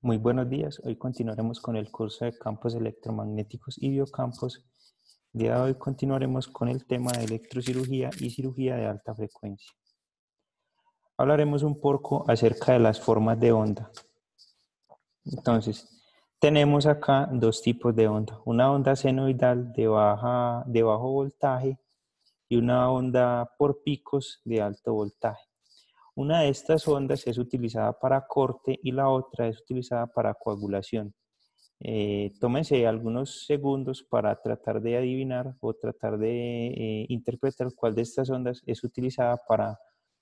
Muy buenos días, hoy continuaremos con el curso de campos electromagnéticos y biocampos. El día de hoy continuaremos con el tema de electrocirugía y cirugía de alta frecuencia. Hablaremos un poco acerca de las formas de onda. Entonces, tenemos acá dos tipos de onda, una onda senoidal de bajo voltaje y una onda por picos de alto voltaje. Una de estas ondas es utilizada para corte y la otra es utilizada para coagulación. Tómense algunos segundos para tratar de adivinar o tratar de interpretar cuál de estas ondas es utilizada para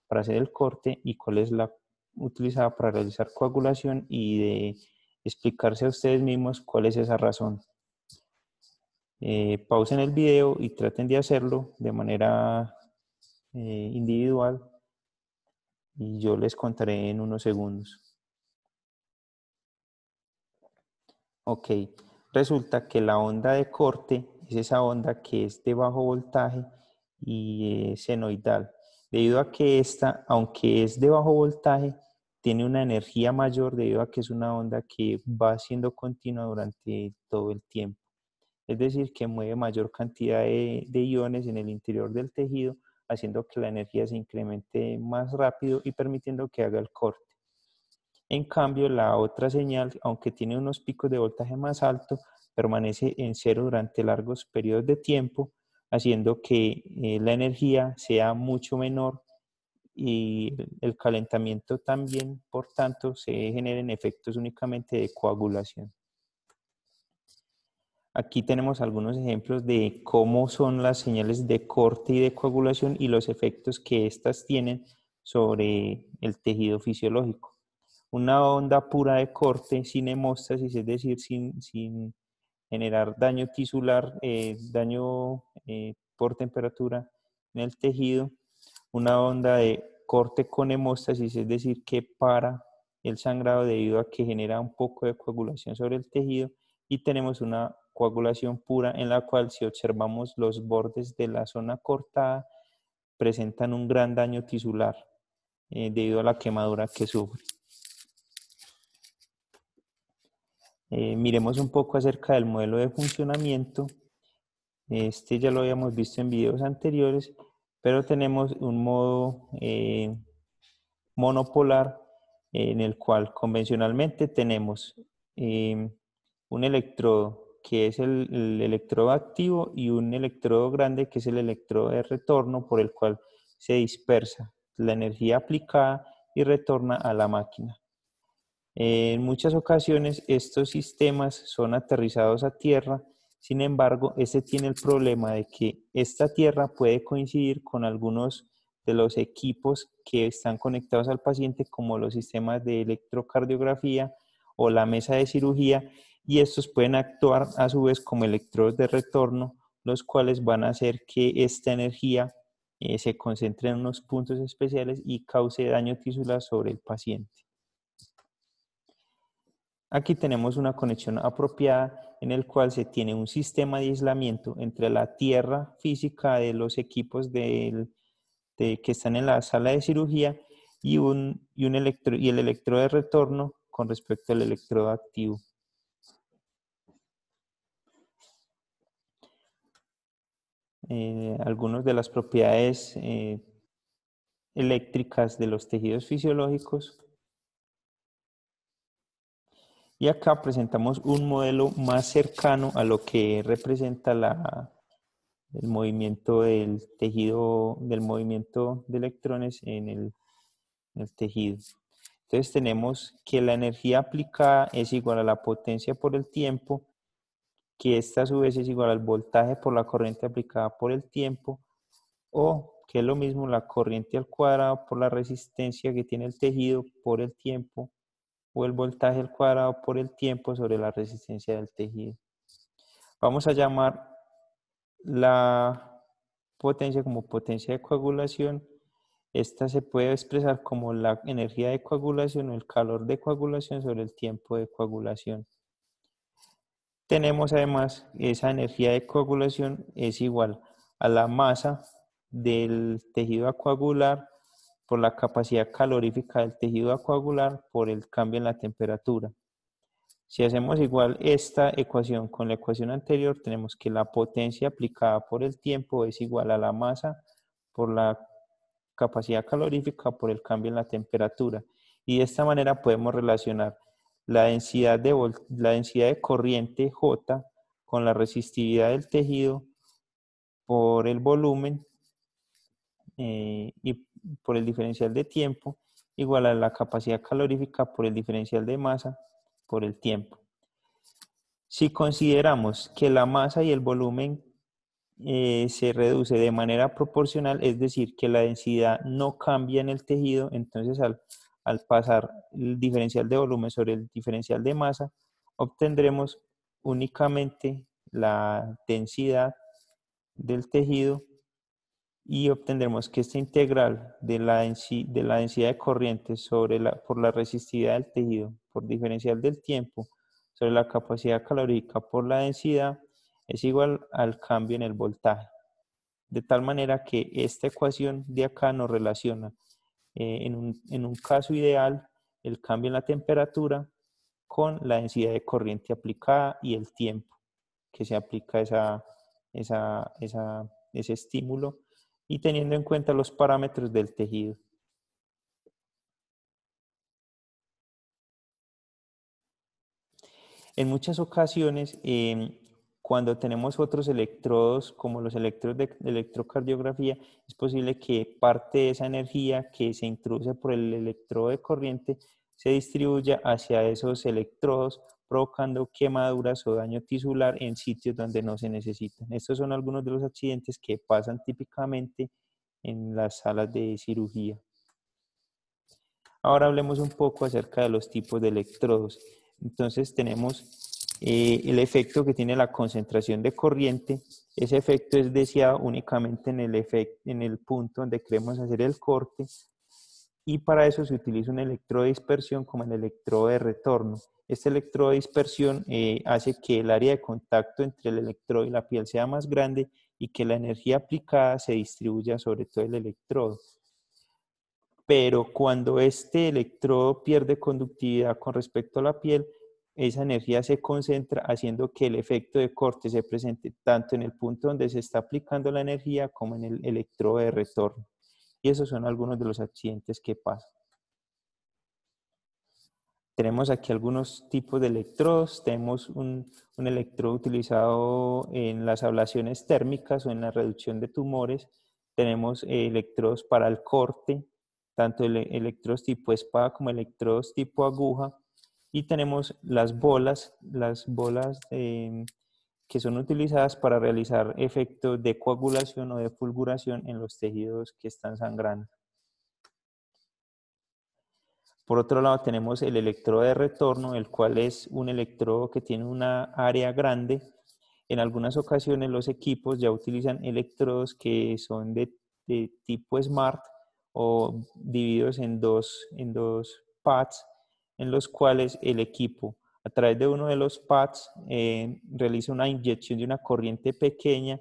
hacer el corte y cuál es la utilizada para realizar coagulación y de explicarse a ustedes mismos cuál es esa razón. Pausen el video y traten de hacerlo de manera individual y yo les contaré en unos segundos. Ok, resulta que la onda de corte es esa onda que es de bajo voltaje y es senoidal, debido a que esta, aunque es de bajo voltaje, tiene una energía mayor debido a que es una onda que va siendo continua durante todo el tiempo. Es decir, que mueve mayor cantidad de iones en el interior del tejido, haciendo que la energía se incremente más rápido y permitiendo que haga el corte. En cambio, la otra señal, aunque tiene unos picos de voltaje más altos, permanece en cero durante largos periodos de tiempo, haciendo que la energía sea mucho menor y el calentamiento también, por tanto, se generen efectos únicamente de coagulación. Aquí tenemos algunos ejemplos de cómo son las señales de corte y de coagulación y los efectos que éstas tienen sobre el tejido fisiológico. Una onda pura de corte sin hemóstasis, es decir, sin generar daño tisular, daño por temperatura en el tejido. Una onda de corte con hemóstasis, es decir, que para el sangrado debido a que genera un poco de coagulación sobre el tejido. Y tenemos una coagulación pura en la cual, si observamos los bordes de la zona cortada, presentan un gran daño tisular debido a la quemadura que sufre. Miremos un poco acerca del modelo de funcionamiento. Este ya lo habíamos visto en videos anteriores, pero tenemos un modo monopolar en el cual convencionalmente tenemos un electrodo que es el electrodo activo y un electrodo grande que es el electrodo de retorno por el cual se dispersa la energía aplicada y retorna a la máquina. En muchas ocasiones estos sistemas son aterrizados a tierra, sin embargo, este tiene el problema de que esta tierra puede coincidir con algunos de los equipos que están conectados al paciente, como los sistemas de electrocardiografía o la mesa de cirugía, y estos pueden actuar a su vez como electrodos de retorno, los cuales van a hacer que esta energía se concentre en unos puntos especiales y cause daño tisular sobre el paciente. Aquí tenemos una conexión apropiada en el cual se tiene un sistema de aislamiento entre la tierra física de los equipos que están en la sala de cirugía y el electrodo de retorno con respecto al electrodo activo. Algunas de las propiedades eléctricas de los tejidos fisiológicos. Y acá presentamos un modelo más cercano a lo que representa el movimiento del tejido, del movimiento de electrones en el tejido. Entonces tenemos que la energía aplicada es igual a la potencia por el tiempo, que esta a su vez es igual al voltaje por la corriente aplicada por el tiempo, o que es lo mismo la corriente al cuadrado por la resistencia que tiene el tejido por el tiempo, o el voltaje al cuadrado por el tiempo sobre la resistencia del tejido. Vamos a llamar la potencia como potencia de coagulación. Esta se puede expresar como la energía de coagulación o el calor de coagulación sobre el tiempo de coagulación. Tenemos además esa energía de coagulación es igual a la masa del tejido a coagular por la capacidad calorífica del tejido a coagular por el cambio en la temperatura. Si hacemos igual esta ecuación con la ecuación anterior, tenemos que la potencia aplicada por el tiempo es igual a la masa por la capacidad calorífica por el cambio en la temperatura. Y de esta manera podemos relacionar la densidad de corriente J con la resistividad del tejido por el volumen y por el diferencial de tiempo igual a la capacidad calorífica por el diferencial de masa por el tiempo. Si consideramos que la masa y el volumen se reduce de manera proporcional, es decir, que la densidad no cambia en el tejido, entonces al pasar el diferencial de volumen sobre el diferencial de masa, obtendremos únicamente la densidad del tejido y obtendremos que esta integral de la densidad de corriente por la resistividad del tejido por diferencial del tiempo sobre la capacidad calórica por la densidad es igual al cambio en el voltaje. De tal manera que esta ecuación de acá nos relaciona en un caso ideal el cambio en la temperatura con la densidad de corriente aplicada y el tiempo que se aplica ese estímulo y teniendo en cuenta los parámetros del tejido. En muchas ocasiones, cuando tenemos otros electrodos, como los electrodos de electrocardiografía, es posible que parte de esa energía que se introduce por el electrodo de corriente se distribuya hacia esos electrodos, provocando quemaduras o daño tisular en sitios donde no se necesitan. Estos son algunos de los accidentes que pasan típicamente en las salas de cirugía. Ahora hablemos un poco acerca de los tipos de electrodos. Entonces tenemos el efecto que tiene la concentración de corriente. Ese efecto es deseado únicamente en el punto donde queremos hacer el corte y para eso se utiliza un electrodo de dispersión como el electrodo de retorno. Este electrodo de dispersión hace que el área de contacto entre el electrodo y la piel sea más grande y que la energía aplicada se distribuya sobre todo el electrodo. Pero cuando este electrodo pierde conductividad con respecto a la piel, esa energía se concentra haciendo que el efecto de corte se presente tanto en el punto donde se está aplicando la energía como en el electrodo de retorno. Y esos son algunos de los accidentes que pasan. Tenemos aquí algunos tipos de electrodos. Tenemos un electrodo utilizado en las ablaciones térmicas o en la reducción de tumores. Tenemos electrodos para el corte, tanto electrodos tipo espada como electrodos tipo aguja. Y tenemos las bolas que son utilizadas para realizar efectos de coagulación o de fulguración en los tejidos que están sangrando. Por otro lado tenemos el electrodo de retorno, el cual es un electrodo que tiene una área grande. En algunas ocasiones los equipos ya utilizan electrodos que son de tipo SMART o divididos en dos pads, en los cuales el equipo a través de uno de los pads realiza una inyección de una corriente pequeña,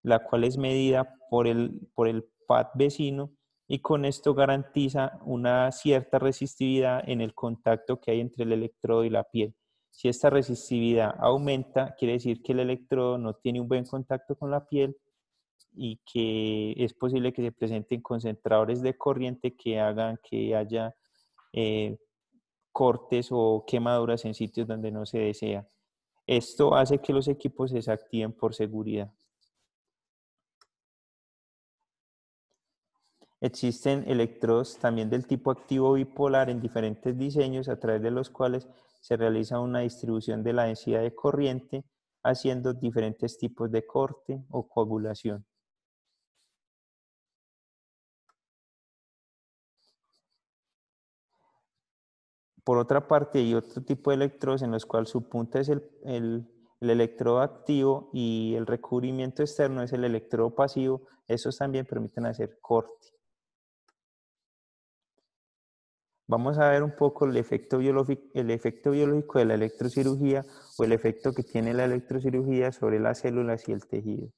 la cual es medida por el pad vecino y con esto garantiza una cierta resistividad en el contacto que hay entre el electrodo y la piel. Si esta resistividad aumenta, quiere decir que el electrodo no tiene un buen contacto con la piel y que es posible que se presenten concentradores de corriente que hagan que haya cortes o quemaduras en sitios donde no se desea. Esto hace que los equipos se desactiven por seguridad. Existen electrodos también del tipo activo bipolar en diferentes diseños a través de los cuales se realiza una distribución de la densidad de corriente haciendo diferentes tipos de corte o coagulación. Por otra parte, hay otro tipo de electrodos en los cuales su punta es el electrodo activo y el recubrimiento externo es el electrodo pasivo. Esos también permiten hacer corte. Vamos a ver un poco el efecto biológico de la electrocirugía o el efecto que tiene la electrocirugía sobre las células y el tejido.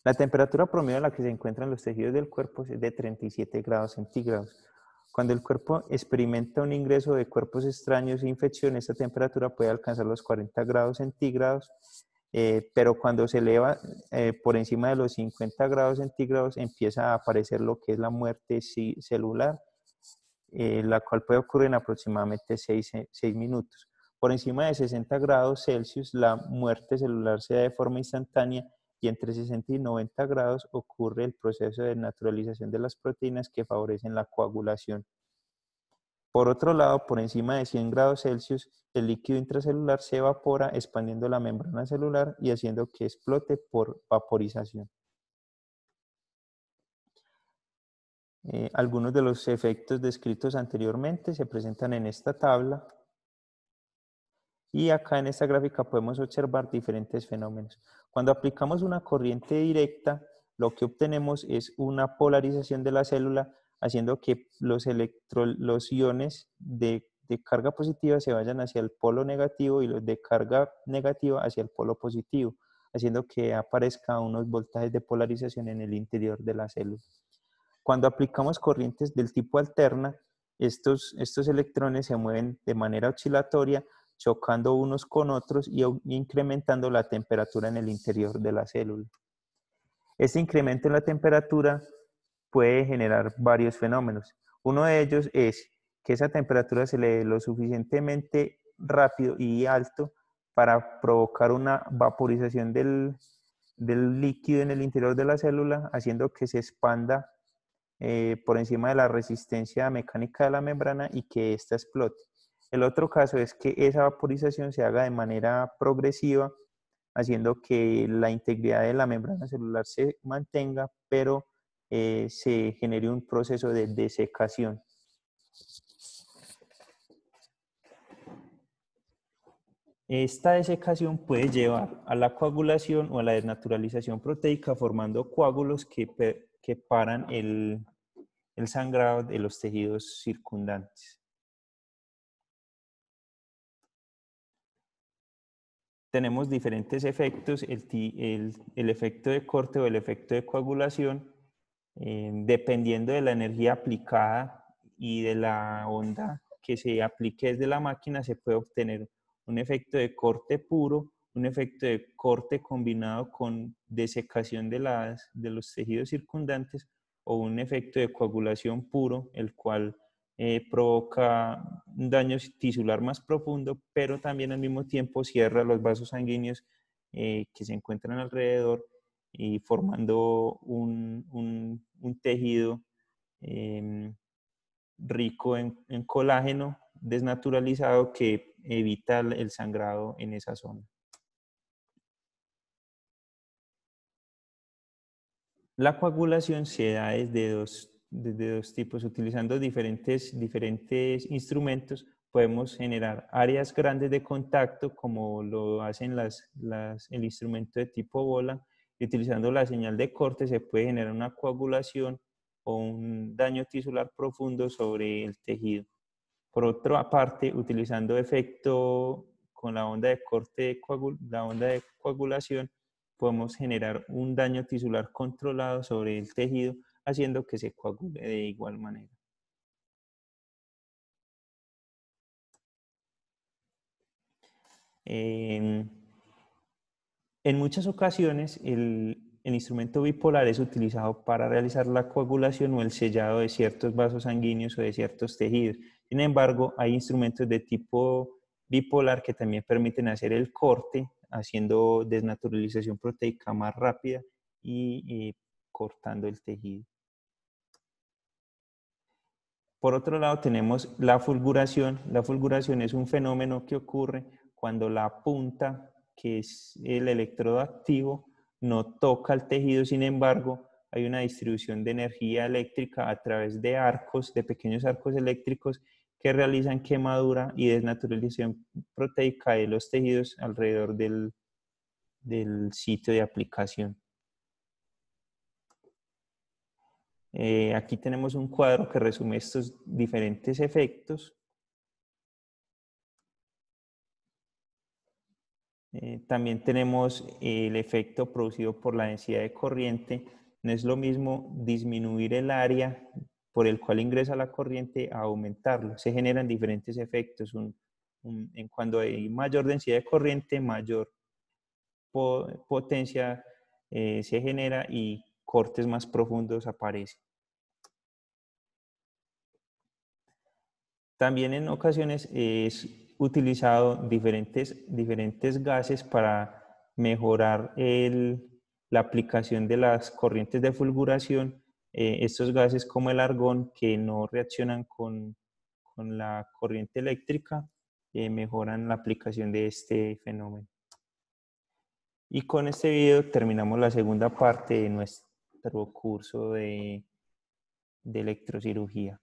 La temperatura promedio a la que se encuentran los tejidos del cuerpo es de 37 grados centígrados. Cuando el cuerpo experimenta un ingreso de cuerpos extraños e infección, esta temperatura puede alcanzar los 40 grados centígrados, pero cuando se eleva por encima de los 50 grados centígrados empieza a aparecer lo que es la muerte celular, la cual puede ocurrir en aproximadamente 6 minutos. Por encima de 60 grados Celsius, la muerte celular se da de forma instantánea y entre 60 y 90 grados ocurre el proceso de naturalización de las proteínas que favorecen la coagulación. Por otro lado, por encima de 100 grados Celsius, el líquido intracelular se evapora expandiendo la membrana celular y haciendo que explote por vaporización. Algunos de los efectos descritos anteriormente se presentan en esta tabla. Y acá en esta gráfica podemos observar diferentes fenómenos. Cuando aplicamos una corriente directa, lo que obtenemos es una polarización de la célula, haciendo que los iones de carga positiva se vayan hacia el polo negativo y los de carga negativa hacia el polo positivo, haciendo que aparezcan unos voltajes de polarización en el interior de la célula. Cuando aplicamos corrientes del tipo alterna, estos electrones se mueven de manera oscilatoria, chocando unos con otros y incrementando la temperatura en el interior de la célula. Este incremento en la temperatura puede generar varios fenómenos. Uno de ellos es que esa temperatura se eleve lo suficientemente rápido y alto para provocar una vaporización del líquido en el interior de la célula, haciendo que se expanda por encima de la resistencia mecánica de la membrana y que ésta explote. El otro caso es que esa vaporización se haga de manera progresiva, haciendo que la integridad de la membrana celular se mantenga, pero se genere un proceso de desecación. Esta desecación puede llevar a la coagulación o a la desnaturalización proteica, formando coágulos que paran el sangrado de los tejidos circundantes. Tenemos diferentes efectos, el efecto de corte o el efecto de coagulación, dependiendo de la energía aplicada y de la onda que se aplique desde la máquina, se puede obtener un efecto de corte puro, un efecto de corte combinado con desecación de los tejidos circundantes o un efecto de coagulación puro, el cual provoca un daño tisular más profundo, pero también al mismo tiempo cierra los vasos sanguíneos que se encuentran alrededor y formando un tejido rico en colágeno desnaturalizado que evita el sangrado en esa zona. La coagulación se da desde dos tipos. Utilizando diferentes instrumentos, podemos generar áreas grandes de contacto, como lo hacen el instrumento de tipo bola, y utilizando la señal de corte se puede generar una coagulación o un daño tisular profundo sobre el tejido. Por otra parte, utilizando efecto con la onda de corte, la onda de coagulación, podemos generar un daño tisular controlado sobre el tejido, haciendo que se coagule de igual manera. En muchas ocasiones, el instrumento bipolar es utilizado para realizar la coagulación o el sellado de ciertos vasos sanguíneos o de ciertos tejidos. Sin embargo, hay instrumentos de tipo bipolar que también permiten hacer el corte, haciendo desnaturalización proteica más rápida y cortando el tejido. Por otro lado, tenemos la fulguración. La fulguración es un fenómeno que ocurre cuando la punta, que es el electrodo activo, no toca el tejido. Sin embargo, hay una distribución de energía eléctrica a través de arcos, de pequeños arcos eléctricos que realizan quemadura y desnaturalización proteica de los tejidos alrededor del sitio de aplicación. Aquí tenemos un cuadro que resume estos diferentes efectos. También tenemos el efecto producido por la densidad de corriente. No es lo mismo disminuir el área por el cual ingresa la corriente a aumentarlo. Se generan diferentes efectos. Cuando hay mayor densidad de corriente, mayor potencia se genera y cortes más profundos aparecen. También en ocasiones es utilizado diferentes gases para mejorar la aplicación de las corrientes de fulguración. Estos gases como el argón, que no reaccionan con la corriente eléctrica, mejoran la aplicación de este fenómeno. Y con este video terminamos la segunda parte de nuestro curso de electrocirugía.